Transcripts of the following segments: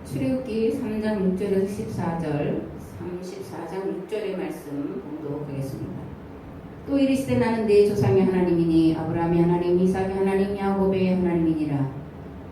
출애굽기 3장 6절에서 14절, 34장 6절의 말씀 공독하겠습니다. 또 이르시되 나는 네 조상의 하나님이니 아브라함의 하나님, 이삭의 하나님, 야곱의 하나님이니라.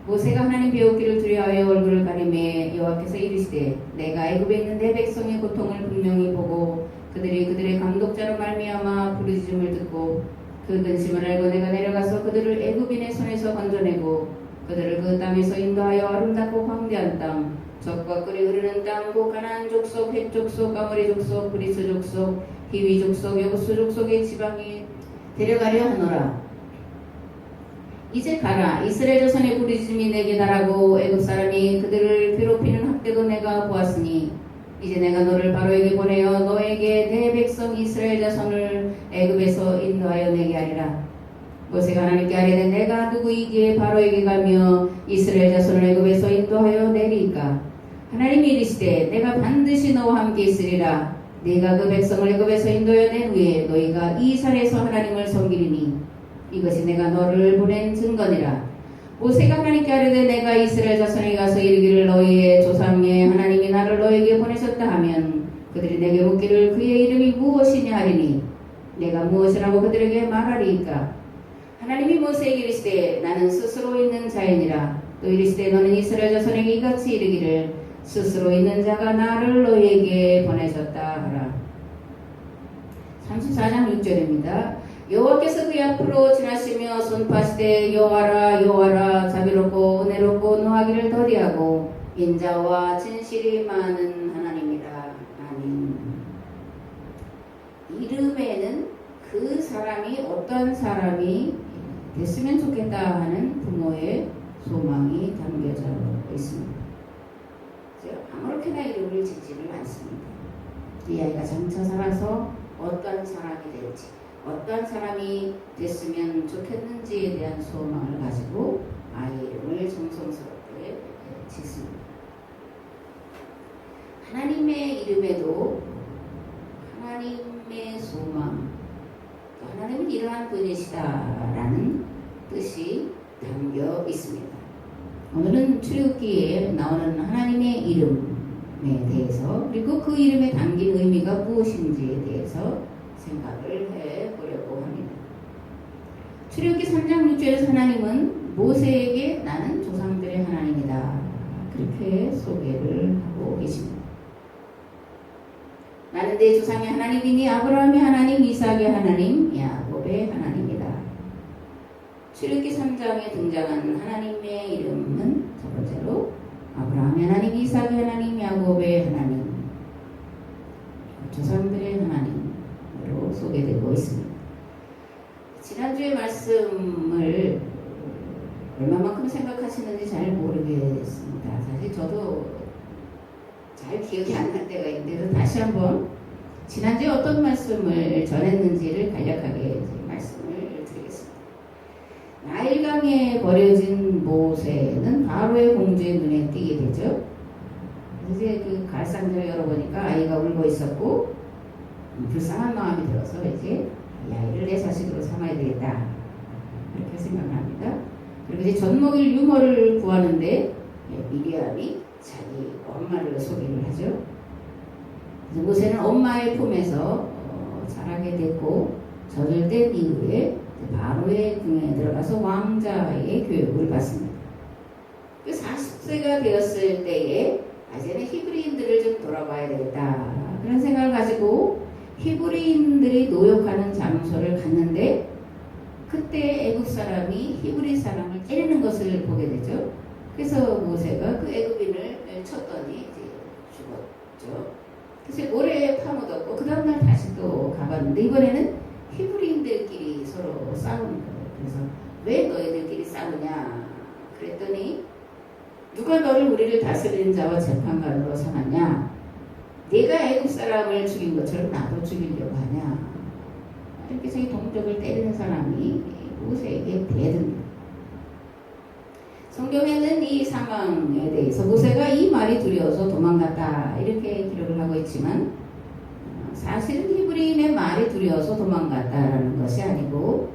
모세가 하나님 배우기를 두려워하여 얼굴을 가리매 여호와께서 이르시되 내가 애굽에 있는 내 백성의 고통을 분명히 보고 그들의 감독자로 말미암아 부르짖음을 듣고 그 근심을 알고 내가 내려가서 그들을 애굽인의 손에서 건져내고 그들을 그 땅에서 인도하여 아름답고 광대한 땅, 젖과 꿀이 흐르는 땅, 곧 가나안 족속, 헷 족속, 아모리 족속, 브리스 족속, 히위 족속, 여부스 족속의 지방에 데려가려 하노라. 이제 가라. 이스라엘 자손의 부르짖음이 내게 달하고 애굽 사람이 그들을 괴롭히는 학대도 내가 보았으니 이제 내가 너를 바로에게 보내어 너에게 내 백성 이스라엘 자손을 애굽에서 인도하여 내게 하리라. 모세가 하나님께 아뢰되 내가 누구이기에 바로에게 가며 이스라엘 자손을 애굽에서 인도하여 내리까? 하나님이 이르시되 내가 반드시 너와 함께 있으리라. 네가 그 백성을 애굽에서 인도하여 낸 후에 너희가 이 산에서 하나님을 섬기리니 이것이 내가 너를 보낸 증거니라. 모세가 하나님께 아뢰되 내가 이스라엘 자손에게 가서 이르기를 너희의 조상의 하나님이 나를 너에게 보내셨다 하면 그들이 내게 묻기를 그의 이름이 무엇이냐 하리니 내가 무엇이라고 그들에게 말하리이까? 하나님이 모세에게 이르시되 나는 스스로 있는 자이니라. 또 이르시되 너는 이스라엘 자손에게 이같이 이르기를 스스로 있는 자가 나를 너희에게 보내셨다 하라. 34장 6절입니다. 여호와께서 그의 앞으로 지나시며 선포하시되 여호와라 여호와라 자비롭고 은혜롭고 노하기를 더디하고 인자와 진실이 많은 하나님이라. 아멘. 이름에는 그 사람이 어떤 사람이 됐으면 좋겠다 하는 부모의 소망이 담겨져 있습니다. 아무렇게나 이름을 짓지를 않습니다. 이 아이가 장차 살아서 어떤 사람이 될지, 어떤 사람이 됐으면 좋겠는지에 대한 소망을 가지고 아이 이름을 정성스럽게 짓습니다. 하나님의 이름에도 하나님의 소망, 하나님은 이러한 분이시다라는 뜻이 담겨 있습니다. 오늘은 출애굽기에 나오는 하나님의 이름에 대해서 그리고 그 이름에 담긴 의미가 무엇인지에 대해서 생각을 해보려고 합니다. 출애굽기 3장 6절에서 하나님은 모세에게 나는 조상들의 하나님이다 그렇게 소개를 하고 계십니다. 나는 내 조상의 하나님이니 아브라함의 하나님, 이삭의 하나님, 야곱의 하나님이다. 출애굽기 3장에 등장하는 하나님의 이름은 첫 번째로 아브라함의 하나님, 이삭의 하나님, 야곱의 하나님, 조상들의 하나님으로 소개되고 있습니다. 지난주의 말씀을 얼마만큼 생각하시는지 잘 모르겠습니다. 사실 저도 잘 기억이 안 날 때가 있는데 다시 한번 지난주에 어떤 말씀을 전했는지를 간략하게 말씀을 드리겠습니다. 나일강에 버려진 모세는 바로의 공주의 눈에 띄게 되죠. 이제 그 갈상자를 열어보니까 아이가 울고 있었고 불쌍한 마음이 들어서 이제 이 아이를 내 자식으로 삼아야 되겠다 이렇게 생각합니다. 그리고 이제 젖먹일 유모를 구하는데 미리암이 자기 엄마를 소개를 하죠. 그래서 모세는 엄마의 품에서 자라게 됐고 젖을 뗀 이후에 바로의 궁에 들어가서 왕자의 교육을 받습니다. 40세가 되었을 때에 이제는 히브리인들을 좀 돌아봐야 되겠다 그런 생각을 가지고 히브리인들이 노역하는 장소를 갔는데 그때 애굽 사람이 히브리 사람을 때리는 것을 보게 되죠. 그래서 모세가 그 애굽인을 쳤더니 이제 죽었죠. 그래서 오래 파묻었고 그 다음날 다시 또 가봤는데 이번에는 히브리인들끼리 서로 싸우는 거예요. 그래서 왜 너희들끼리 싸우냐 그랬더니 누가 너를 우리를 다스리는 자와 재판관으로 삼았냐? 네가 애굽 사람을 죽인 것처럼 나도 죽이려고 하냐? 이렇게 자기 동족을 때리는 사람이 모세에게 대듭니다. 성경에는 이 상황에 대해서 모세가 이 말이 두려워서 도망갔다 이렇게 기록을 하고 있지만 사실은 히브리인의 말이 두려워서 도망갔다라는 것이 아니고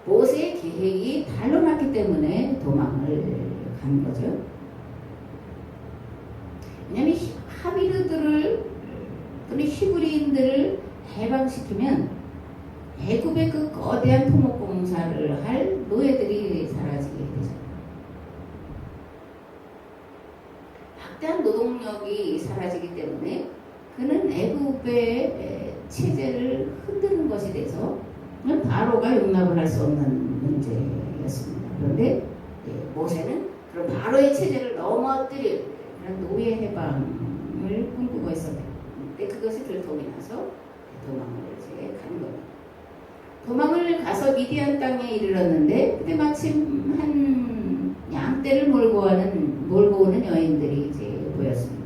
모세의 계획이 달로 났기 때문에 도망을 간 거죠. 왜냐하면 하비르들을 또는 히브리인들을 해방시키면 애굽의 그 거대한 토목공사를 할 노예들이 사라지게 되잖아요. 막대한 노동력이 사라지기 때문에 그는 애굽의 체제를 흔드는 것이 돼서 바로가 용납을 할 수 없는 문제였습니다. 그런데 모세는 그런 바로의 체제를 넘어뜨릴 그런 노예 해방을 꿈꾸고 있었는데 그것이 들통이 나서 도망을 이제 가는 겁니다. 도망을 가서 미디안 땅에 이르렀는데 그때 마침 한 양떼를 몰고 오는 여인들이 이제 보였습니다.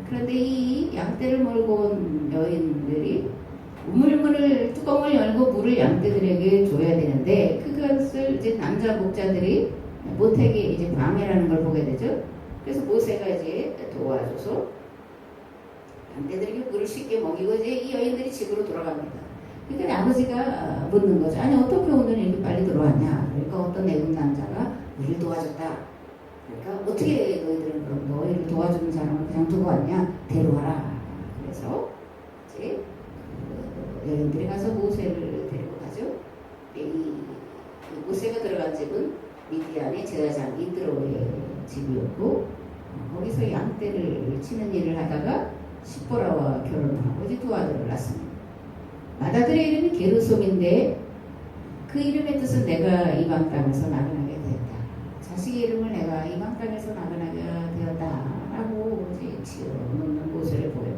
그런데 이 양떼를 몰고 온 여인들이 우물물을 뚜껑을 열고 물을 양떼들에게 줘야 되는데 그것을 이제 남자 목자들이 못하게 이제 방해라는 걸 보게 되죠. 그래서 모세가 이제 도와줘서 양떼들에게 물을 쉽게 먹이고 이제 이 여인들이 집으로 돌아갑니다. 그러니까 아버지가 묻는 거죠. 아니 어떻게 오늘 이렇게 빨리 들어왔냐. 그러니까 어떤 애국 남자가 우리를 도와줬다. 그러니까 어떻게 너희들은 그럼 너희를 도와주는 사람을 그냥 두고 왔냐. 데려와라. 그래서 이제 여인들이 가서 모세를 데리고 가죠. 이 모세가 들어간 집은 미디안의 제사장 이드로의 집이었고 거기서 양떼를 치는 일을 하다가 시보라와 결혼을 하고 이제 두 아들을 낳습니다. 맏아들의 이름이 게르솜인데 그 이름의 뜻은 내가 이방 땅에서 나그나게 되었다. 자식의 이름을 내가 이방 땅에서 나그나게 되었다라고 이제 지어놓는 모세를 보여요.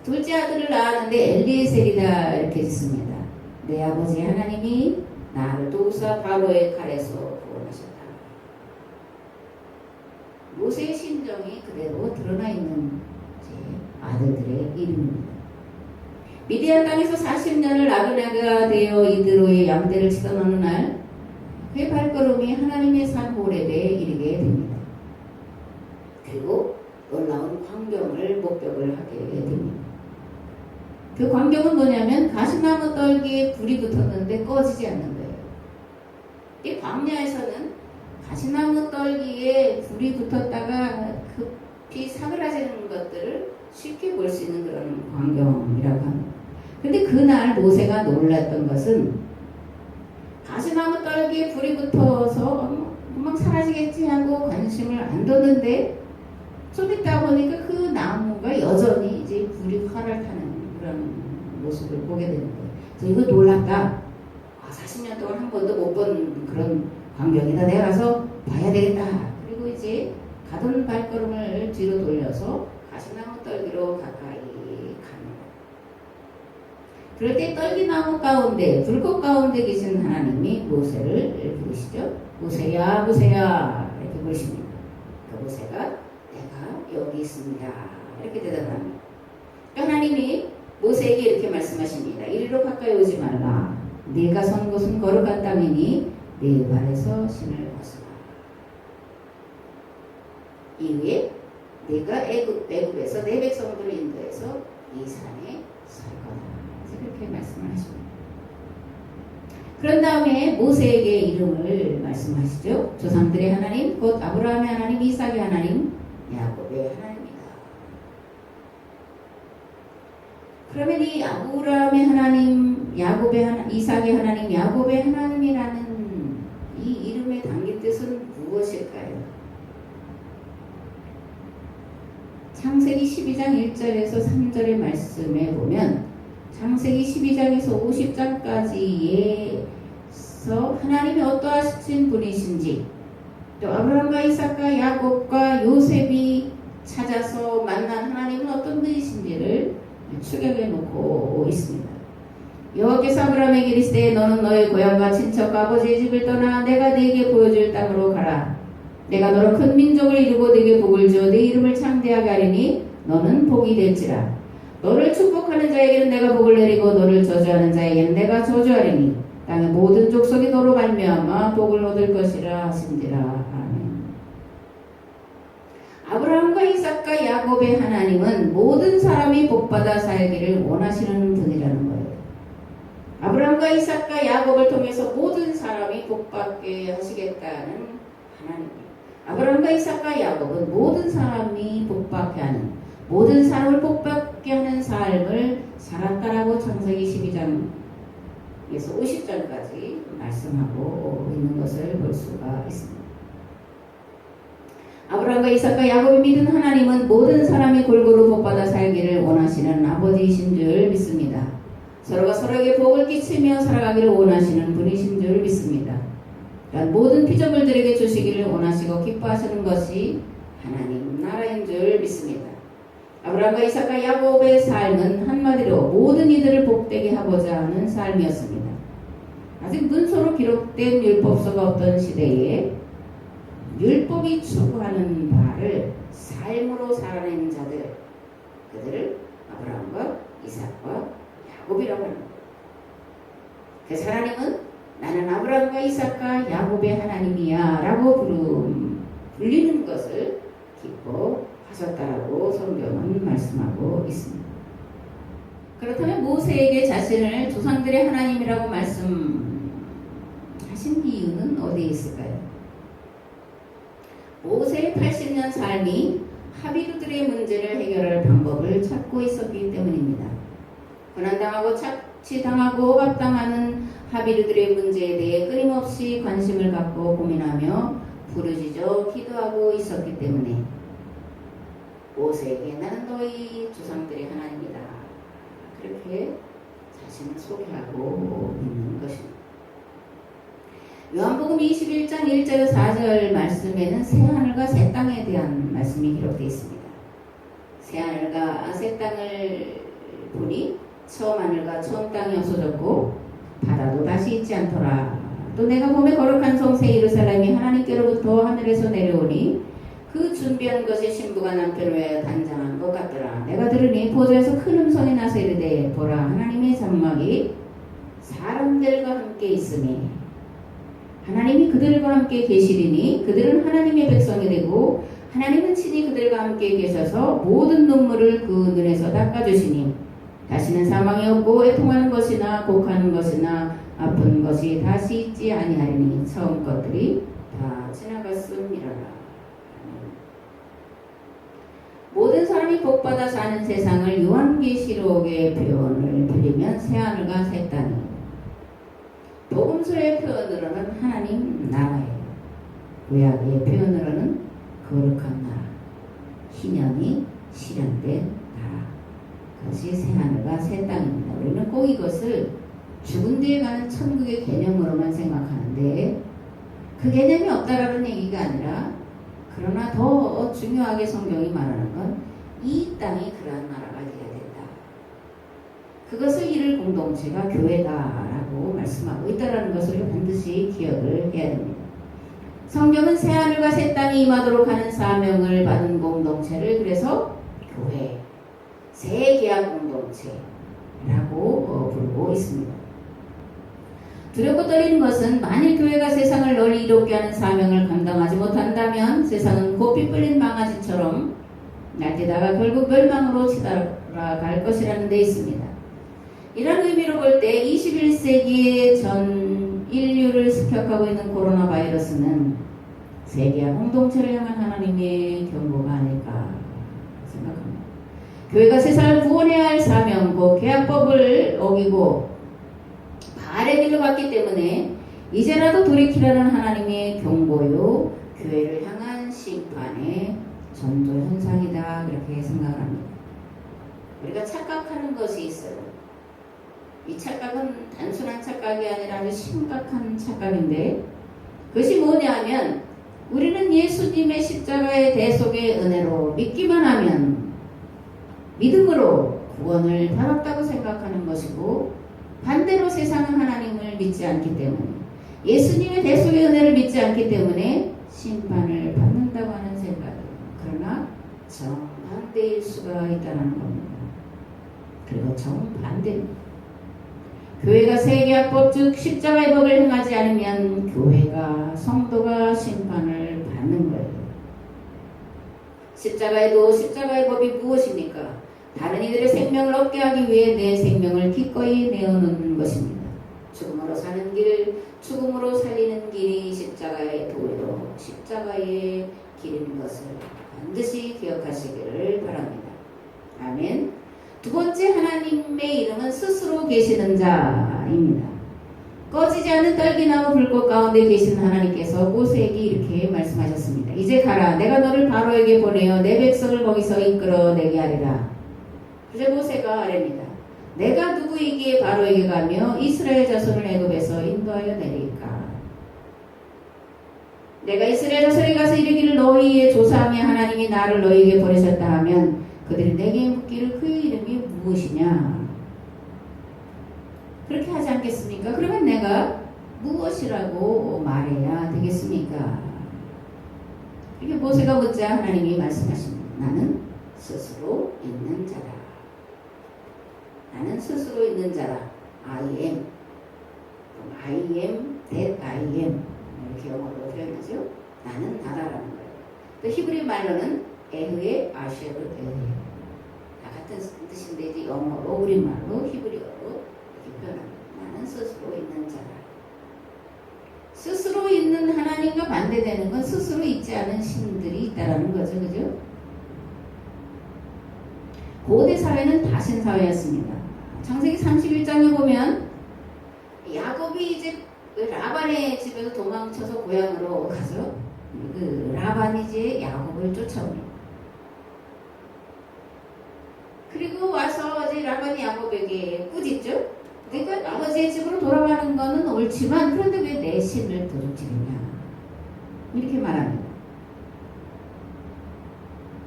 둘째 아들을 낳았는데 엘리에셀이다 이렇게 짓습니다. 내 아버지 하나님이 나를 도우사 바로의 칼에서 구원하셨다. 모세의 심정이 그대로 드러나 있는 아들들의 이름입니다. 미디안 땅에서 40년을 나그네가 되어 이드로의 양떼를 치던 어느 날 그의 발걸음이 하나님의 산 호렙에 이르게 됩니다. 그리고 놀라운 광경을 목격을 하게 됩니다. 그 광경은 뭐냐면 가시나무 떨기에 불이 붙었는데 꺼지지 않는 거예요. 이 광야에서는 가시나무 떨기에 불이 붙었다가 급히 사그라지는 것들을 쉽게 볼 수 있는 그런 광경이라고 합니다. 근데 그날 모세가 놀랐던 것은 가시나무 떨기에 불이 붙어서 금방 사라지겠지 하고 관심을 안 뒀는데 좀 있다 보니까 그 나무가 여전히 이제 불이 활을 타는 그런 모습을 보게 되는 거예요. 그래서 이거 놀랐다. 40년 동안 한 번도 못 본 그런 광경이다. 내가 가서 봐야 되겠다. 그리고 이제 가던 발걸음을 뒤로 돌려서 가시나무 떨기로 가까이 갑니다. 그럴 때 떨기나무 가운데 불꽃 가운데 계신 하나님이 모세를 부르시죠. 모세야 모세야 이렇게 부르십니다. 그 모세가 내가 여기 있습니다. 이렇게 대답합니다. 하나님이 모세에게 이렇게 말씀하십니다. 이리로 가까이 오지 말라. 네가 선 곳은 거룩한 땅이니 네 발에서 신을 벗어라. 이후에 네가 애굽에서 내 백성들을 인도해서 이 산에 설 거다. 그렇게 말씀을 하십니다. 그런 다음에 모세에게 이름을 말씀하시죠. 조상들의 하나님, 곧 아브라함의 하나님, 이삭의 하나님, 야곱의 하나님이다. 그러면 이 아브라함의 하나님, 야곱의 하나님, 이삭의 하나님, 야곱의 하나님이라는 이 이름의 담긴 뜻은 무엇일까요? 창세기 12장 1절에서 3절의 말씀에 보면 창세기 12장에서 50장까지에서 하나님이 어떠하신 분이신지 또 아브라함과 이삭과 야곱과 요셉이 찾아서 만난 하나님은 어떤 분이신지를 추격해 놓고 있습니다. 여호와께서 아브라함에게 이르시되 너는 너의 고향과 친척과 아버지의 집을 떠나 내가 네게 보여줄 땅으로 가라. 내가 너로 큰 민족을 이루고 네게 복을 주어 네 이름을 창대하게 하리니 너는 복이 될지라. 너를 축복하는 자에게는 내가 복을 내리고 너를 저주하는 자에게는 내가 저주하리니 땅의 모든 족속이 너로 말미암아 복을 얻을 것이라 하신지라. 아멘. 아브라함과 이삭과 야곱의 하나님은 모든 사람이 복받아 살기를 원하시는 분이라는 거예요. 아브라함과 이삭과 야곱을 통해서 모든 사람이 복받게 하시겠다는 하나님. 아브라함과 아브라함과 이삭과 야곱은 모든 사람이 복받게 하는, 모든 사람을 복받게 하는 삶을 살았다라고 창세기 12장에서 50절까지 말씀하고 있는 것을 볼 수가 있습니다. 아브라함과 이삭과 야곱이 믿은 하나님은 모든 사람이 골고루 복받아 살기를 원하시는 아버지이신 줄 믿습니다. 서로가 서로에게 복을 끼치며 살아가기를 원하시는 분이신 줄 믿습니다. 그러니까 모든 피조물들에게 주시기를 원하시고 기뻐하시는 것이 하나님 나라인 줄 믿습니다. 아브라함과 이삭과 야곱의 삶은 한마디로 모든 이들을 복되게 하고자 하는 삶이었습니다. 아직 문서로 기록된 율법서가 없던 시대에 율법이 추구하는 바를 삶으로 살아낸 자들, 그들을 아브라함과 이삭과 야곱이라고 합니다. 그래서 하나님은 나는 아브라함과 이삭과 야곱의 하나님이야 라고 불리는 것을 기뻐하셨다라고 성경은 말씀하고 있습니다. 그렇다면 모세에게 자신을 조상들의 하나님이라고 말씀하신 이유는 어디에 있을까요? 모세의 80년 삶이 하비루들의 문제를 해결할 방법을 찾고 있었기 때문입니다. 고난당하고 착취당하고 억압당하는 하비루들의 문제에 대해 끊임없이 관심을 갖고 고민하며 부르짖어 기도하고 있었기 때문에 모세에게 나는 너희 조상들의 하나님이다, 그렇게 자신을 소개하고 있는 것입니다. 요한복음 21장 1절 4절 말씀에는 새하늘과 새 땅에 대한 말씀이 기록되어 있습니다. 새하늘과 새 땅을 보니 처음 하늘과 처음 땅이 없어졌고 바다도 다시 있지 않더라. 또 내가 보매 거룩한 성 새 예루살렘이 하나님께로부터 하늘에서 내려오니 그 준비한 것이 신부가 남편을 위하여 단장한 것 같더라. 내가 들으니 보좌에서 큰 음성이 나서 이르되 보라, 하나님의 장막이 사람들과 함께 있으니 하나님이 그들과 함께 계시리니 그들은 하나님의 백성이 되고 하나님은 친히 그들과 함께 계셔서 모든 눈물을 그 눈에서 닦아주시니 다시는 사망이 없고 애통하는 것이나 곡하는 것이나 아픈 것이 다시 있지 아니하리니 처음 것들이 다 지나갔음이라. 모든 사람이 복받아 사는 세상을 요한계시록의 표현을 빌리면 새하늘과 새 땅이에요. 복음서의 표현으로는 하나님 나라예요. 구약의 표현으로는 거룩한 나라, 희년이 실현된 나라, 그것이 새하늘과 새 땅입니다. 우리는 꼭 이것을 죽은 뒤에 가는 천국의 개념으로만 생각하는데 그 개념이 없다라는 얘기가 아니라, 그러나 더 중요하게 성경이 말하는 건 이 땅이 그러한 나라가 되어야 된다. 그것을 이룰 공동체가 교회다라고 말씀하고 있다는 것을 반드시 기억을 해야 됩니다. 성경은 새하늘과 새 땅이 임하도록 하는 사명을 받은 공동체를 그래서 교회, 새 계약 공동체라고 부르고 있습니다. 두렵고 떨리는 것은 만일 교회가 세상을 널리 이롭게 하는 사명을 감당하지 못한다면 세상은 곱비 끌린 망아지처럼 날뛰다가 결국 멸망으로 치달아갈 것이라는 데 있습니다. 이런 의미로 볼 때 21세기의 전 인류를 습격하고 있는 코로나 바이러스는 세계와 공동체를 향한 하나님의 경고가 아닐까 생각합니다. 교회가 세상을 구원해야 할 사명, 곧 계약법을 어기고 바알의 길로 갔기 때문에 이제라도 돌이키라는 하나님의 경고요, 교회를 향한 심판의 전조 현상이다, 그렇게 생각을 합니다. 우리가 착각하는 것이 있어요. 이 착각은 단순한 착각이 아니라 아주 심각한 착각인데, 그것이 뭐냐면 우리는 예수님의 십자가의 대속의 은혜로 믿기만 하면 믿음으로 구원을 받았다고 생각하는 것이고, 반대로 세상은 하나님을 믿지 않기 때문에, 예수님의 대속의 은혜를 믿지 않기 때문에 심판을 받는다고 하는 생각이에요. 그러나 정반대일 수가 있다는 겁니다. 그리고 정반대입니다. 교회가 세계화법 즉 십자가의 법을 행하지 않으면 교회가, 성도가 심판을 받는 거예요. 십자가의 법이 무엇입니까? 다른 이들의 생명을 얻게 하기 위해 내 생명을 기꺼이 내어놓는 것입니다. 죽음으로 사는 길, 죽음으로 살리는 길이 십자가의 도요, 십자가의 길인 것을 반드시 기억하시기를 바랍니다. 아멘. 두 번째 하나님의 이름은 스스로 계시는 자입니다. 꺼지지 않은 떨기나무 불꽃 가운데 계시는 하나님께서 모세에게 이렇게 말씀하셨습니다. 이제 가라. 내가 너를 바로에게 보내어 내 백성을 거기서 이끌어내게 하리라. 그래서 모세가 아뢰니다. 내가 누구에게 바로에게 가며 이스라엘 자손을 애굽에서 인도하여 내릴까? 내가 이스라엘 자손에 가서 이르기를 너희의 조상의 하나님이 나를 너희에게 보내셨다 하면 그들이 내게 묻기를 그의 이름이 무엇이냐? 그렇게 하지 않겠습니까? 그러면 내가 무엇이라고 말해야 되겠습니까? 이렇게 모세가 묻자 하나님이 말씀하십니다. 나는 스스로 있는 자다. 나는 스스로 있는 자다. I am. I am that I am. 이렇게 영어로 표현하죠. 나는 나다라는 거예요. 또 히브리 말로는 에흐에 아쉐르 에흐에. 다 같은 뜻인데 이제 영어로 우리말로 히브리어로 이렇게 표현합니다. 나는 스스로 있는 자다. 스스로 있는 하나님과 반대되는 건 스스로 있지 않은 신들이 있다라는 거죠. 그죠? 고대 사회는 다신 사회였습니다. 창세기 31장에 보면 야곱이 이제 라반의 집에서 도망쳐서 고향으로 가죠. 그 라반이 이제 야곱을 쫓아옵니다. 그리고 와서 이제 라반이 야곱에게 꾸짖죠. 그러니까 아버지의 집으로 돌아가는 거는 옳지만 그런데 왜 내 신을 도둑질했냐 이렇게 말합니다.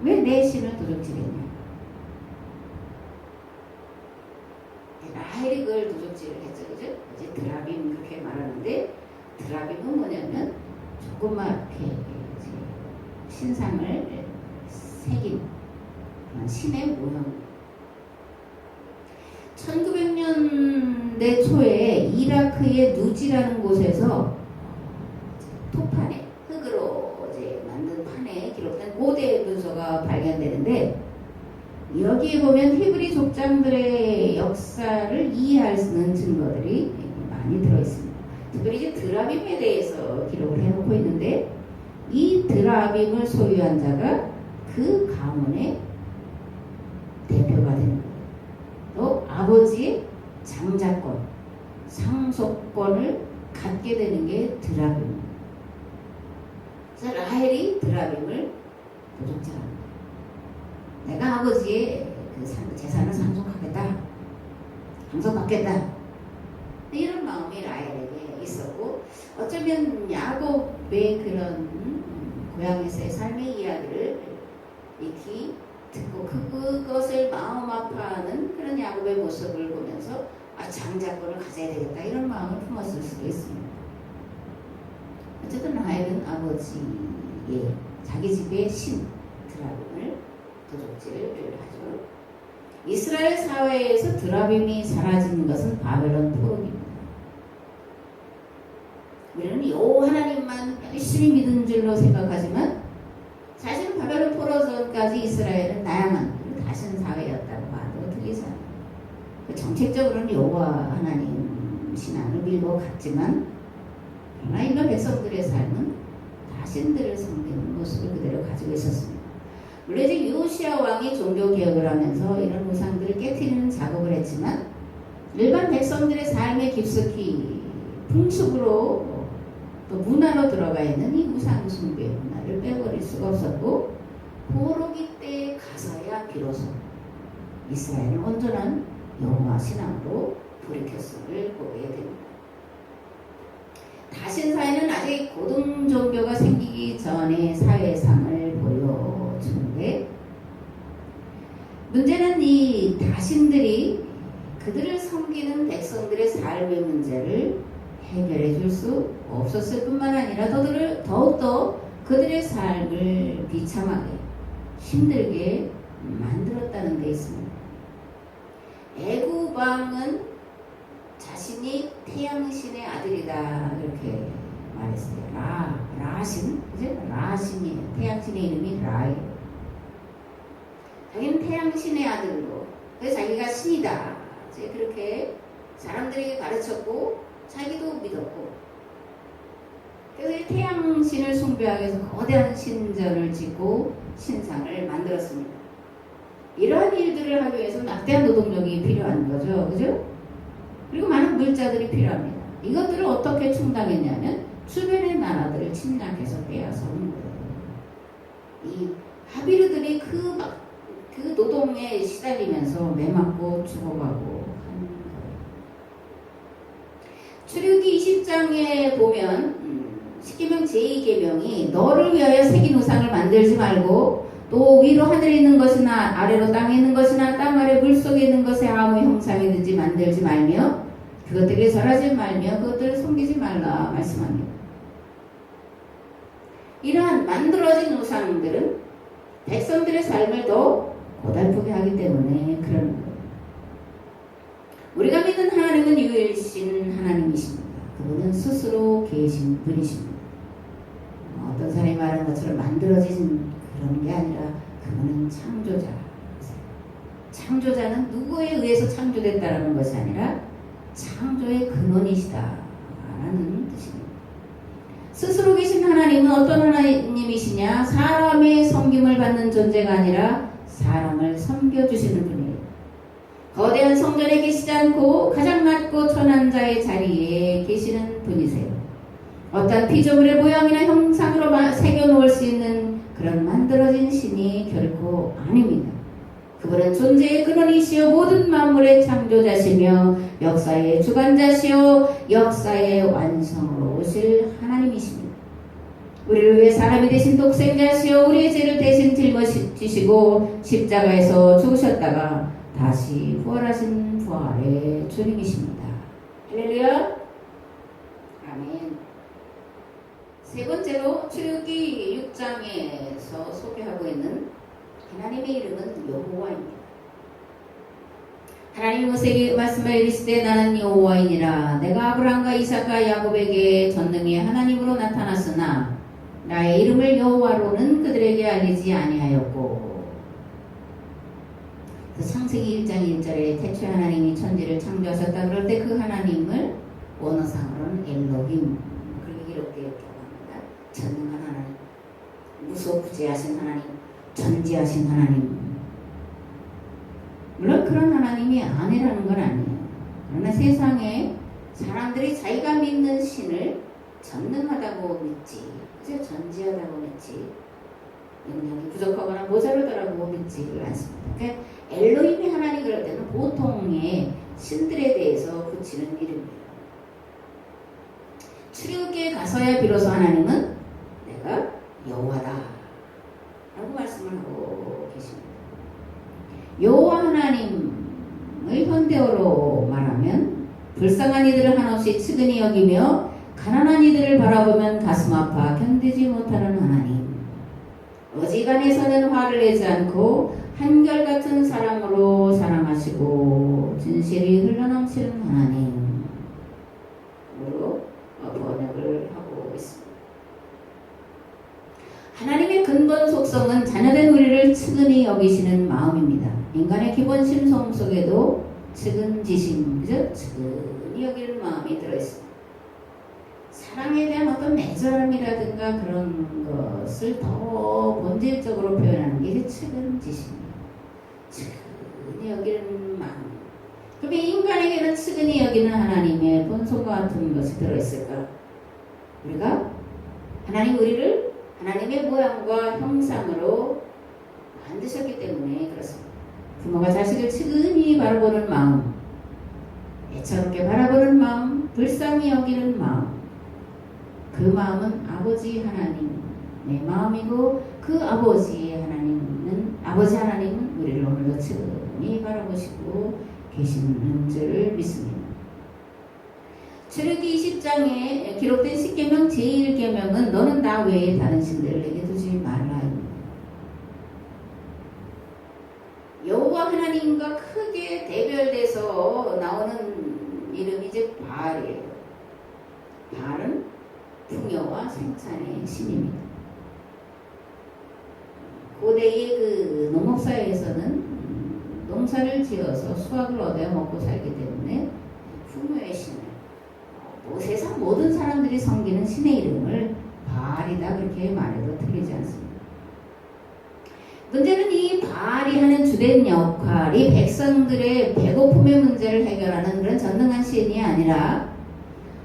왜 내 신을 도둑질했냐? 라헬이 그걸 도둑질을 했죠. 그죠? 이제 드라빔 그렇게 말하는데 드라빔은 뭐냐면 조그맣게 신상을 새긴 신의 모형. 1900년대 초에 이라크의 누지라는 곳에서 토판에 흙으로 이제 만든 판에 기록된 고대 문서가 발견되는데 여기에 보면 히브리 족장들의 역사를 이해할 수 있는 증거들이 많이 들어있습니다. 특별히 이제 드라빔에 대해서 기록을 해놓고 있는데 이 드라빔을 소유한 자가 그 가문의 대표가 되는 거예요. 또 아버지의 장자권, 상속권을 갖게 되는 게 드라빔입니다. 그래서 라헬이 드라빔을 도둑질합니다. 내가 아버지의 그 재산을 상속하겠다. 상속받겠다. 이런 마음이 라헬에게 있었고 어쩌면 야곱의 그런 고향에서의 삶의 이야기를 익히 듣고 그것을 마음 아파하는 그런 야곱의 모습을 보면서 장자권을 가져야 되겠다 이런 마음을 품었을 수도 있습니다. 어쨌든 라헬은 아버지의 자기 집의 신 드라빔을 도둑질을 하죠. 이스라엘 사회에서 드라빔이 사라진 것은 바벨론 포로기입니다. 우리는 요 하나님만 열심히 믿은 줄로 생각하지만 사실은 바벨론 포로 전까지 이스라엘은 다양한 다신 사회였다고 봐도 틀리지 않아요. 정책적으로는 여호와 하나님 신앙을 밀고 갔지만 그러나 이런 백성들의 삶은 다신들을 섬기는 모습을 그대로 가지고 있었습니다. 물론 이제 요시야 왕이 종교 개혁을 하면서 이런 우상들을 깨트리는 작업을 했지만 일반 백성들의 삶에 깊숙이 풍습으로 또 문화로 들어가 있는 이 우상 숭배 문화를 빼버릴 수가 없었고 포로기 때에 가서야 비로소 이스라엘은 온전한 여호와 신앙으로 돌이켰음을 보게 됩니다. 다신 사회는 아직 고등 종교가 생기기 전의 사회상을 보여주는데 문제는 이 다신들이 그들을 섬기는 백성들의 삶의 문제를 해결해 줄 수 없었을 뿐만 아니라 더욱더 그들의 삶을 비참하게 힘들게 만들었다는 데 있습니다. 애굽 왕은 자신이 태양신의 아들이다 이렇게 말했어요. 라신, 그죠? 라신이에요. 태양신의 이름이 라예요. 자기는 태양신의 아들로, 그래서 자기가 신이다. 이제 그렇게 사람들에게 가르쳤고 자기도 믿었고 그래서 이 태양신을 숭배하기 위해서 거대한 신전을 짓고 신상을 만들었습니다. 이러한 일들을 하기 위해서 막대한 노동력이 필요한 거죠. 그죠? 그리고 많은 물자들이 필요합니다. 이것들을 어떻게 충당했냐면 주변의 나라들을 침략해서 빼앗아온 거예요. 이 하비르들이 그 노동에 시달리면서 매맞고 죽어가고 하는 거예요. 출애굽기 20장에 보면 십계명 제2계명이 너를 위하여 새긴 우상을 만들지 말고 또 위로 하늘에 있는 것이나 아래로 땅에 있는 것이나 땅 아래 물속에 있는 것에 아무 형상이든지 만들지 말며 그것들이 절하지 말며 그것들을 섬기지 말라 말씀합니다. 이러한 만들어진 우상들은 백성들의 삶을 더 고달프게 하기 때문에 그러는 거예요. 우리가 믿는 하나님은 유일신 하나님이십니다. 그분은 스스로 계신 분이십니다. 어떤 사람이 말한 것처럼 만들어진 그런 게 아니라 그분은 창조자. 창조자는 누구에 의해서 창조됐다는 것이 아니라 창조의 근원이시다 라는 뜻입니다. 스스로 계신 하나님은 어떤 하나님이시냐? 사람의 섬김을 받는 존재가 아니라 사람을 섬겨주시는 분이에요. 거대한 성전에 계시지 않고 가장 낮고 천한 자의 자리에 계시는 분이세요. 어떤 피조물의 모양이나 형상으로 새겨놓을 수 있는 그런 만들어진 신이 결코 아닙니다. 그분은 존재의 근원이시요 모든 만물의 창조자시며 역사의 주관자시요 역사의 완성으로 오실 하나님이십니다. 우리를 위해 사람이 되신 독생자시요 우리의 죄를 대신 짊어지시고 십자가에서 죽으셨다가 다시 부활하신 부활의 주님이십니다. 할렐루야. 아멘. 세 번째로 출애굽기 6장에서 소개하고 있는 하나님의 이름은 여호와입니다. 하나님이 모세에게 말씀하여 이르시되 나는 여호와이니라. 내가 아브라함과 이삭과 야곱에게 전능히 하나님으로 나타났으나 나의 이름을 여호와로는 그들에게 알리지 아니하였고. 창세기 1장 1절에 태초에 하나님이 천지를 창조하셨다 그럴 때 그 하나님을 원어상으로는 엘로힘 그렇게 이렇게 합니다. 전능한 하나님, 무소부재하신 하나님, 전지하신 하나님. 물론 그런 하나님이 아니라는 건 아니에요. 그러나 세상에 사람들이 자기가 믿는 신을 전능하다고 믿지, 그저 전지하다고 믿지, 능력이 부족하거나 모자르다고 믿지를 않습니다. 그러니까 엘로힘이 하나님 그럴 때는 보통의 신들에 대해서 붙이는 이름이에요. 출애굽기에 가서야 비로소 하나님은 내가 여호와다 라고 말씀을 하고 계십니다. 여호와 하나님을 현대어로 말하면 불쌍한 이들을 한없이 측은히 여기며 가난한 이들을 바라보면 가슴 아파 견디지 못하는 하나님, 어지간해서는 화를 내지 않고 한결같은 사랑으로 사랑하시고 진실이 흘러넘치는 하나님으로 번역을 하고 있습니다. 하나님의 근본 속성은 자녀된 우리를 측은히 여기시는 마음입니다. 인간의 기본 심성 속에도 측은지심, 그죠? 측은히 여기는 마음이 들어있습니다. 사랑에 대한 어떤 애절함이라든가 그런 것을 더 본질적으로 표현하는 게 이제 측은지심이에요. 측은히 여기는 마음. 그러면 인간에게는 측은히 여기는 하나님의 본성과 같은 것이 들어있을까? 우리가 하나님 우리를 하나님의 모양과 형상으로 만드셨기 때문에 그렇습니다. 부모가 자식을 측은히 바라보는 마음, 애처롭게 바라보는 마음, 불쌍히 여기는 마음, 그 마음은 아버지 하나님의 마음이고 그 아버지 하나님은 우리를 오늘도 측은히 바라보시고 계시는 줄 믿습니다. 출애굽기 20장에 기록된 십계명 제1계명은 너는 나 외에 다른 신들을 내게 두지 말라입니다. 여호와 하나님과 크게 대별돼서 나오는 이름이 이제 바알이에요. 바알은 풍요와 생산의 신입니다. 고대의 그 농업사회에서는 농사를 지어서 수확을 얻어 먹고 살기 때문에 풍요의 신을 세상 모든 사람들이 섬기는 신의 이름을 바알이다 그렇게 말해도 틀리지 않습니다. 문제는 이 바알이 하는 주된 역할이 백성들의 배고픔의 문제를 해결하는 그런 전능한 신이 아니라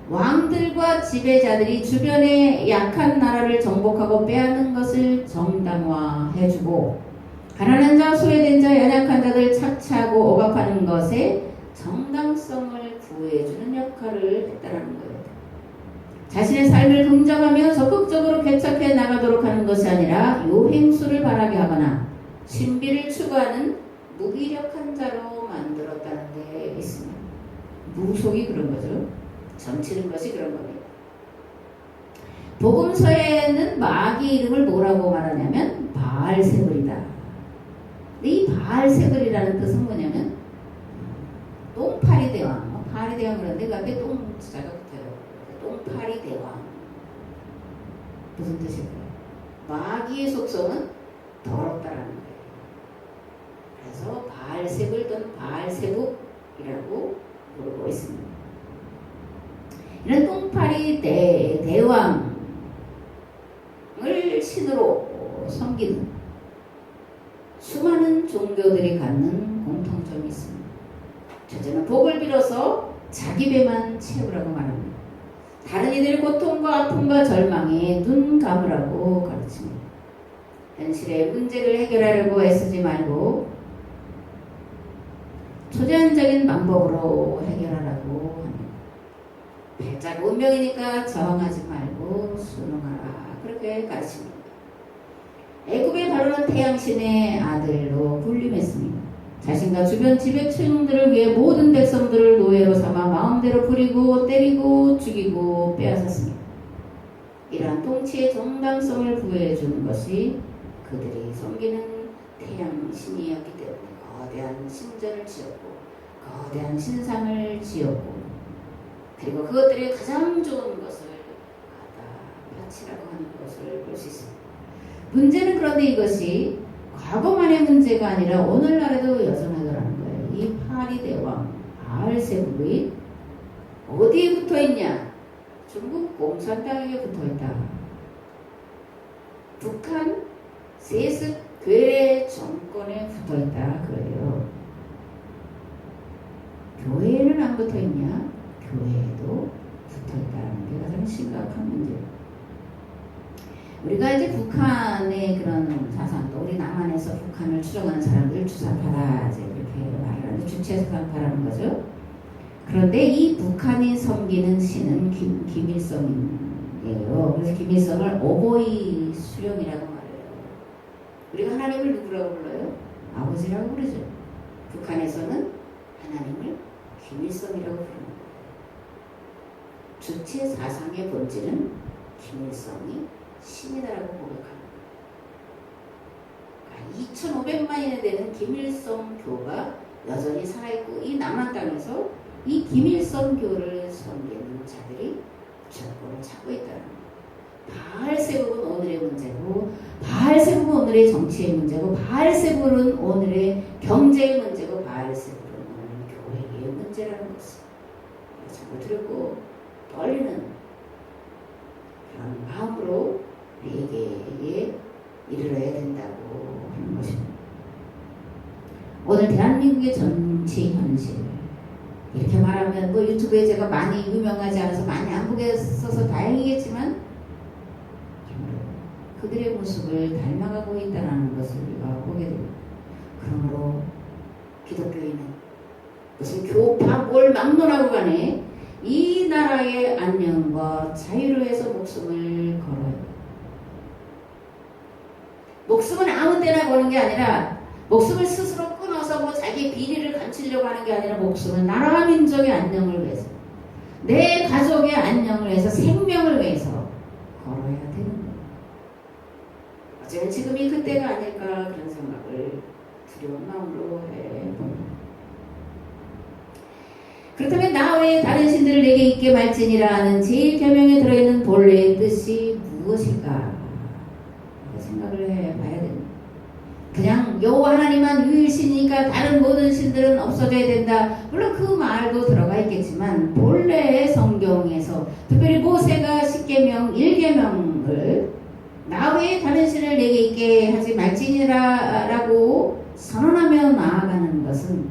왕들과 지배자들이 주변의 약한 나라를 정복하고 빼앗는 것을 정당화해주고 가난한 자, 소외된 자, 연약한 자들 착취하고 억압하는 것에 정당성을 부여해주는 역할을 했다는 거예요. 자신의 삶을 긍정하며 적극적으로 개척해 나가도록 하는 것이 아니라 요행수를 바라게 하거나 신비를 추구하는 무기력한 자로 만들었다는 데 있습니다. 무속이 그런 거죠. 점치는 것이 그런 겁니다. 복음서에는 마귀 이름을 뭐라고 말하냐면 바알세불이다. 이 바알세불이라는 뜻은 뭐냐면 똥파리 대왕, 파리 대왕 그런데 그 앞에 똥자가 붙어요. 똥파리 대왕. 무슨 뜻일까요? 마귀의 속성은 더럽다라는 거예요. 그래서 바알세불 또는 바알세북이라고 부르고 있습니다. 이런 똥파리 대왕을 신으로 섬기는 수많은 종교들이 갖는 공통점이 있습니다. 첫째는 복을 빌어서 자기 배만 채우라고 말합니다. 다른 이들의 고통과 아픔과 절망에 눈 감으라고 가르칩니다. 현실의 문제를 해결하려고 애쓰지 말고 초자연적인 방법으로 해결하라고 합니다. 배짜가 운명이니까 저항하지 말고 순응하라 그렇게 가르칩니다. 애굽의 바로는 태양신의 아들로 군림했습니다. 자신과 주변 지배층들을 위해 모든 백성들을 노예로 삼아 마음대로 부리고 때리고 죽이고 빼앗았습니다. 이러한 통치의 정당성을 부여해 주는 것이 그들이 섬기는 태양신이었기 때문에 거대한 신전을 지었고 거대한 신상을 지었고 그리고 그것들의 가장 좋은 것을 갖다 바치라고 하는 것을 볼 수 있습니다. 문제는 그런데 이것이 과거만의 문제가 아니라 오늘날에도 여전하더라는 거예요. 이 파리 대왕 바알세불이 어디에 붙어 있냐? 중국 공산당에게 붙어 있다. 북한 세습 괴뢰 정권에 붙어 있다 그래요. 교회에는 안 붙어 있냐? 교회에도 붙어 있다는 게 가장 심각한 문제예요. 우리가 이제 북한의 그런 사상, 또 우리 남한에서 북한을 추종하는 사람들 주사파다 이제 그렇게 말을 하는데 주체사파라는 거죠. 그런데 이 북한이 섬기는 신은 김일성이에요. 그래서 김일성을 오보이 수령이라고 말해요. 우리가 하나님을 누구라고 불러요? 아버지라고 부르죠. 북한에서는 하나님을 김일성이라고 부릅니다. 주체 사상의 본질은 김일성이 신이다라고 고백합니다. 2,500만이나 되는 김일성 교가 여전히 살아있고 이 남한 땅에서 이 김일성 교를 섬기는 자들이 정권을 찾고 있다는 거예요. 바알세불은 오늘의 문제고 바알세불은 오늘의 정치의 문제고 바알세불은 오늘의 경제의 문제고 바알세불은 오늘 교회의 문제라는 것을 자꾸 들고 떨리는 그런 마음으로 우리에게 이르러야 된다고 하는 것입니다. 오늘 대한민국의 정치 현실 이렇게 말하면 뭐 유튜브에 제가 많이 유명하지 않아서 많이 안 보게 써서 다행이겠지만 그들의 모습을 닮아가고 있다는 것을 우리가 보게 됩니다. 그러므로 기독교인은 무슨 교파 뭘 막론하고 간에 이 나라의 안녕과 자유를 위해서 목숨을 걸어요. 목숨은 아무 때나 거는 게 아니라 목숨을 스스로 끊어서 뭐 자기 비리를 감추려고 하는 게 아니라 목숨은 나라와 민족의 안녕을 위해서 내 가족의 안녕을 위해서 생명을 위해서 걸어야 되는 거예요. 어쩌면 지금이 그때가 아닐까 그런 생각을 두려운 마음으로 해봅니다. 그렇다면 나 외에 다른 신들을 내게 있게 말지니라 하는 제1계명에 들어있는 본래의 뜻이 무엇일까 생각을 해봐야 됩니다. 그냥 그냥 여호와 하나님만 유일신이니까 다른 모든 신들은 없어져야 된다. 물론 그 말도 들어가 있겠지만 본래의 성경에서 특별히 모세가 10계명 1계명을 나 외에 다른 신을 내게 있게 하지 말지니라라고 선언하며 나아가는 것은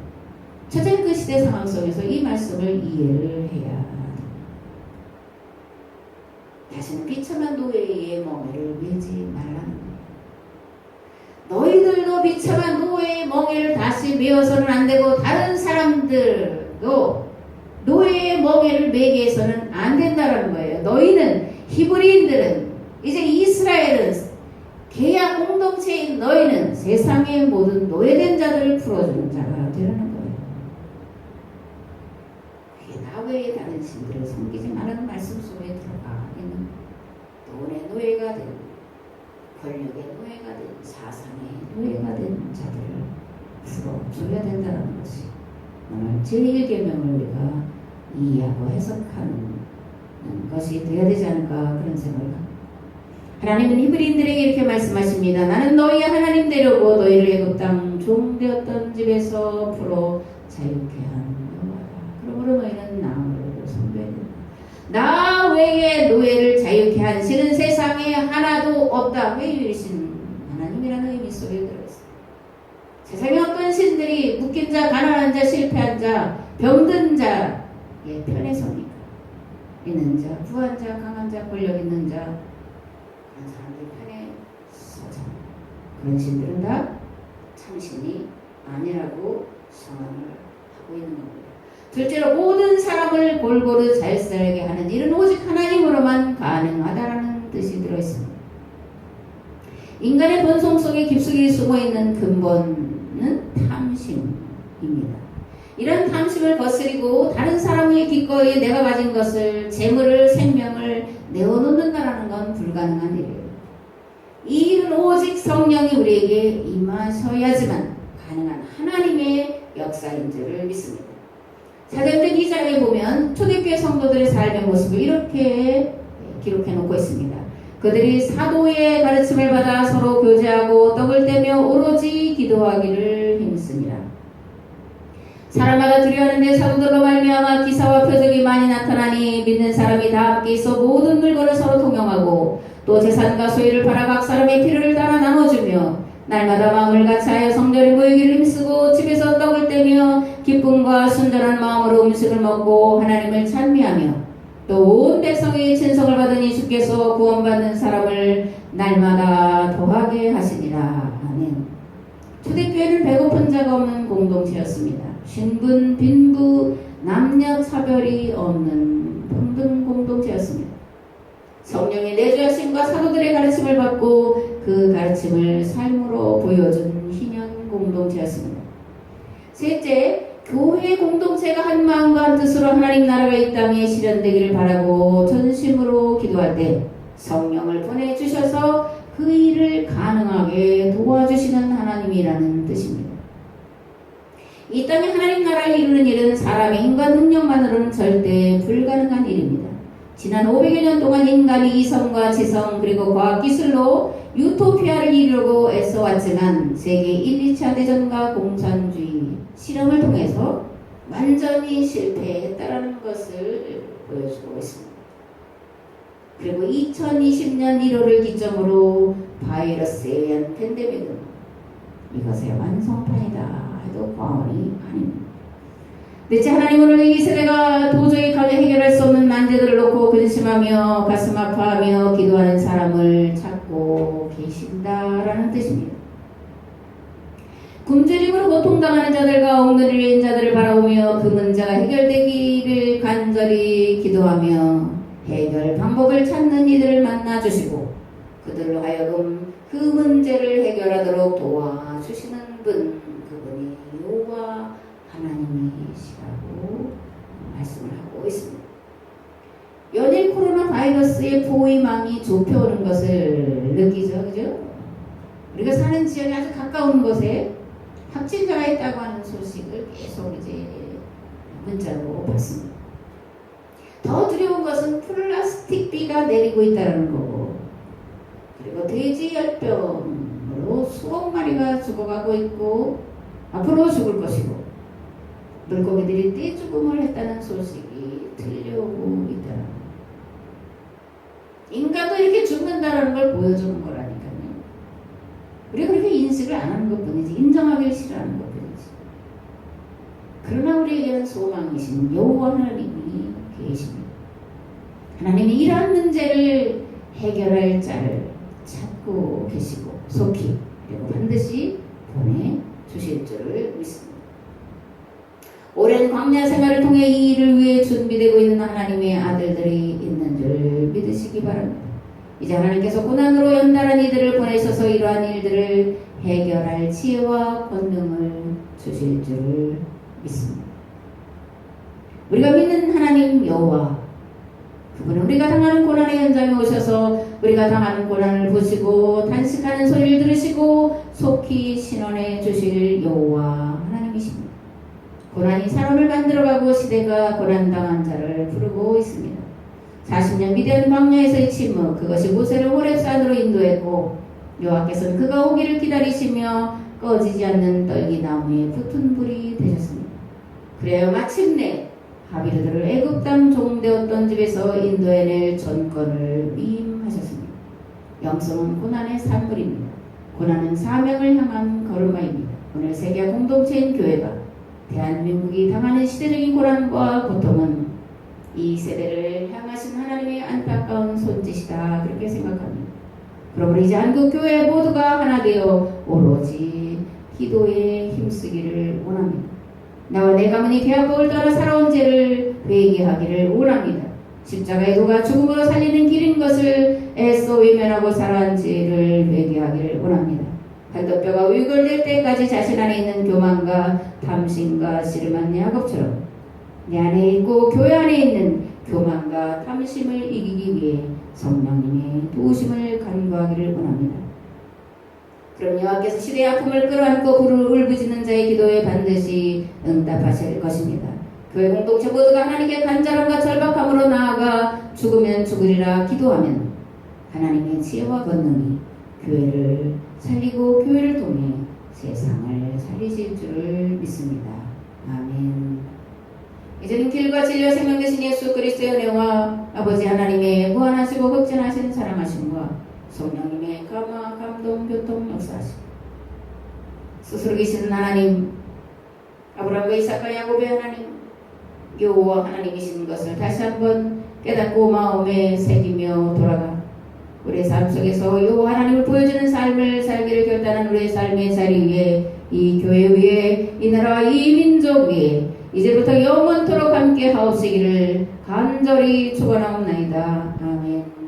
첫째 그 시대 상황 속에서 이 말씀을 이해를 해야 합니다. 다시는 비참한 노예의 멍에를 매지 말라는 거예요. 너희들도 비참한 노예의 멍에를 다시 메어서는 안 되고 다른 사람들도 노예의 멍에를 매게 해서는 안 된다는 거예요. 너희는 히브리인들은 이제 이스라엘은 계약 공동체인 너희는 세상의 모든 노예된 자들을 풀어주는 자가 되라는 거예요. 그게 나 외에 다른 신들을 섬기지 말라는 말씀 속에 들어가 있는 돈의 노예가 된 권력의 노예가 된 사상의 노예가 된 자들을 풀어줘야 된다는 것이 오늘 제1계명을 우리가 이해하고 해석하는 것이 되어야 되지 않을까 그런 생각을 합니다. 하나님은 히브리인들에게 이렇게 말씀하십니다. 나는 너희 하나님 되려고 너희를 애굽 땅 종되었던 집에서 풀어 자유케 한 여호와다. 그러므로 너희는 나를 섬겨야 된다. 나 외에 노예를 자유케 한 신은 세상에 하나도 없다. 외유이신 하나님이라는 의미 속에 들어있습니다. 세상에 어떤 신들이 묶인 자, 가난한 자, 실패한 자, 병든 자의 편에 섭니까? 있는 자, 부한 자, 강한 자, 권력 있는 자, 그런 사람들 편에 서자. 그런 신들은 다 참신이 아니라고 선언을 하고 있는 겁니다. 둘째로 모든 사람을 골고루 잘 살게 하는 일은 오직 하나님으로만 가능하다라는 뜻이 들어있습니다. 인간의 본성 속에 깊숙이 숨어있는 근본은 탐심입니다. 이런 탐심을 거스리고 다른 사람의 기꺼이 내가 가진 것을, 재물을, 생명을 내어놓는다라는 건 불가능한 일이에요. 이 일은 오직 성령이 우리에게 임하셔야지만 가능한 하나님의 역사인 줄을 믿습니다. 사도행전 2장에 보면 초대교회 성도들의 삶의 모습을 이렇게 기록해 놓고 있습니다. 그들이 사도의 가르침을 받아 서로 교제하고 떡을 떼며 오로지 기도하기를 힘쓰니라. 사람마다 두려워하는데 사도들로 말미암아 기사와 표적이 많이 나타나니 믿는 사람이 다 함께 있어 모든 물건을 서로 통용하고 또 재산과 소유를 팔아 각 사람의 필요를 따라 나눠주며 날마다 마음을 같이하여 성전에 모이기를 힘쓰고 집에서 떡을 떼며 기쁨과 순전한 마음으로 음식을 먹고 하나님을 찬미하며 또 온 백성의 친성을 받으니 주께서 구원받는 사람을 날마다 더하게 하시니라. 아멘. 초대교회는 배고픈 자가 없는 공동체였습니다. 신분, 빈부, 남녀 차별이 없는 평등 공동체였습니다. 성령의 내주하심과 사도들의 가르침을 받고 그 가르침을 삶으로 보여준 희년 공동체였습니다. 셋째, 교회 공동체가 한 마음과 한 뜻으로 하나님 나라가 이 땅에 실현되기를 바라고 전심으로 기도할 때 성령을 보내주셔서 그 일을 가능하게 도와주시는 하나님이라는 뜻입니다. 이 땅에 하나님 나라를 이루는 일은 사람의 힘과 능력만으로는 절대 불가능한 일입니다. 지난 500여 년 동안 인간이 이성과 지성 그리고 과학기술로 유토피아를 이루려고 애써왔지만 세계 1, 2차 대전과 공산주의 실험을 통해서 완전히 실패했다라는 것을 보여주고 있습니다. 그리고 2020년 1월을 기점으로 바이러스에 의한 팬데믹은 이것의 완성판이다 해도 과언이 아닙니다. 대체 하나님은 오늘 이 세대가 도저히 해결할 수 없는 난제들을 놓고 근심하며 가슴 아파하며 기도하는 사람을 찾고 계신다라는 뜻입니다. 굶주림으로 고통당하는 자들과 옥누리인 자들을 바라보며 그 문제가 해결되기를 간절히 기도하며 해결 방법을 찾는 이들을 만나주시고 그들로 하여금 그 문제를 해결하도록 도와주시는 분, 그분이 여호와 하나님이시라고 말씀을 하고 있습니다. 연일 코로나 바이러스의 포위망이 좁혀오는 것을 느끼죠, 그죠? 우리가 사는 지역에 아주 가까운 곳에 확진자가 있다고 하는 소식을 계속 이제 문자로 받습니다. 더 두려운 것은 플라스틱 비가 내리고 있다는 거고, 그리고 돼지열병으로 정도로 수억 마리가 죽어가고 있고 앞으로 죽을 것이고 물고기들이 떼죽음을 했다는 소식이 들려오고 있다. 인간도 이렇게 죽는다는 걸 보여주는 거라니까요. 우리가 그렇게 인식을 안 하는 것 뿐이지, 인정하기 싫어하는 것 뿐이지. 그러나 우리에게는 소망이신 여호와 하나님이 계십니다. 하나님이 이러한 문제를 해결할 자를 찾고 계시고 속히 그리고 반드시 보내주실 줄을 믿습니다. 오랜 광야 생활을 통해 이 일을 위해 준비되고 있는 하나님의 아들들이 있는 줄 믿으시기 바랍니다. 이제 하나님께서 고난으로 연달아 이들을 보내셔서 이러한 일들을 해결할 지혜와 권능을 주실 줄을 믿습니다. 우리가 믿는 하나님 여호와, 그분은 우리가 당하는 고난의 현장에 오셔서 우리가 당하는 고난을 보시고 탄식하는 소리를 들으시고 속히 신원해 주실 여호와 하나님이십니다. 고난이 사람을 만들어가고 시대가 고난당한 자를 부르고 있습니다. 40년 미디안 광야에서의 침묵, 그것이 모세를 호렙산으로 인도했고 여호와께서는 그가 오기를 기다리시며 꺼지지 않는 떨기나무에 붙은 불이 되셨습니다. 그래야 마침내 하비르들을 애굽 땅 종되었던 집에서 인도해낼 전권을 위임하셨습니다. 영성은 고난의 산물입니다. 고난은 사명을 향한 걸음마입니다. 오늘 세계 공동체인 교회가 대한민국이 당하는 시대적인 고난과 고통은 이 세대를 향하신 하나님의 안타까운 손짓이다, 그렇게 생각합니다. 그러므로 이제 한국교회 모두가 하나 되어 오로지 기도에 힘쓰기를 원합니다. 나와 내 가문이 대한복을 따라 살아온 죄를 회개하기를 원합니다. 십자가의 도가 죽음으로 살리는 길인 것을 애써 외면하고 살아온 죄를 회개하기를 원합니다. 발도뼈가 위골될 때까지 자신 안에 있는 교만과 탐심과 씨름한 야곱처럼 내 안에 있고 교회 안에 있는 교만과 탐심을 이기기 위해 성령님의 도우심을 간구하기를 원합니다. 그럼 여호와께서 시대의 아픔을 끌어안고 불을 울부짖는 자의 기도에 반드시 응답하실 것입니다. 교회 공동체 모두가 하나님께 간절함과 절박함으로 나아가 죽으면 죽으리라 기도하면 하나님의 지혜와 권능이 교회를 살리고 교회를 통해 세상을 살리실 줄을 믿습니다. 아멘. 이제는 길과 진리와 생명 되신 예수 그리스도의 은혜와 아버지 하나님의 무한하시고 극진하신 사랑하심과 성령님의 감화, 감동, 교통, 역사하심, 스스로 계시는 하나님, 아브라함과 이삭과 야곱의 하나님, 여호와 하나님이신 것을 다시 한번 깨닫고 마음에 새기며 돌아가 우리의 삶 속에서 여호와 하나님을 보여주는 삶을 살기를 결단한 우리의 삶의 자리 위에, 이 교회 위에, 이 나라와 이 민족 위에 이제부터 영원토록 함께 하옵시기를 간절히 축원하옵나이다. 아멘.